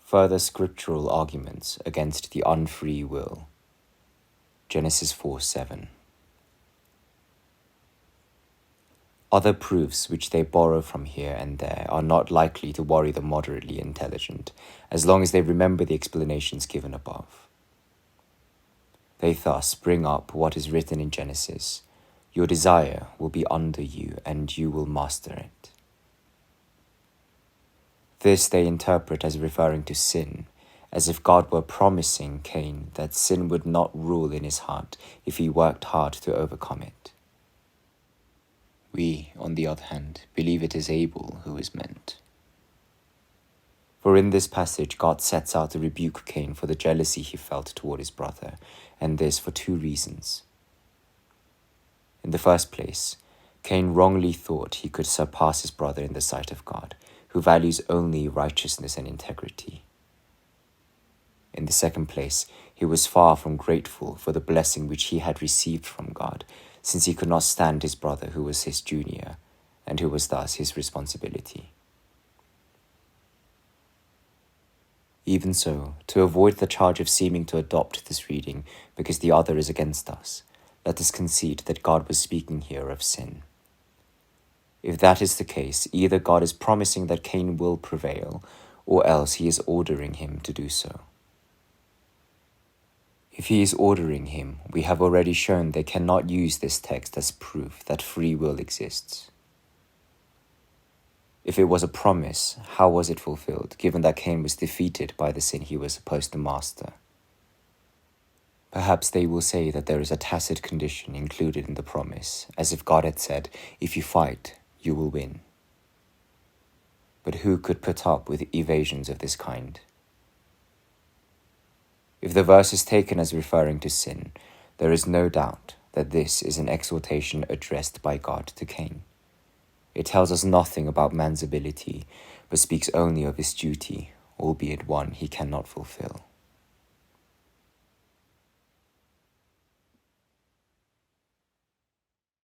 Further scriptural arguments against the unfree will. Genesis 4:7. Other proofs which they borrow from here and there are not likely to worry the moderately intelligent, as long as they remember the explanations given above. They thus bring up what is written in Genesis: "Your desire will be under you, and you will master it." This they interpret as referring to sin, as if God were promising Cain that sin would not rule in his heart if he worked hard to overcome it. We, on the other hand, believe it is Abel who is meant. For in this passage, God sets out to rebuke Cain for the jealousy he felt toward his brother, and this for two reasons. In the first place, Cain wrongly thought he could surpass his brother in the sight of God, who values only righteousness and integrity. In the second place, he was far from grateful for the blessing which he had received from God, since he could not stand his brother who was his junior, and who was thus his responsibility. Even so, to avoid the charge of seeming to adopt this reading because the other is against us, let us concede that God was speaking here of sin. If that is the case, either God is promising that Cain will prevail, or else he is ordering him to do so. If he is ordering him, we have already shown they cannot use this text as proof that free will exists. If it was a promise, how was it fulfilled, given that Cain was defeated by the sin he was supposed to master? Perhaps they will say that there is a tacit condition included in the promise, as if God had said, "If you fight, you will win." But who could put up with evasions of this kind? If the verse is taken as referring to sin, there is no doubt that this is an exhortation addressed by God to Cain. It tells us nothing about man's ability, but speaks only of his duty, albeit one he cannot fulfill.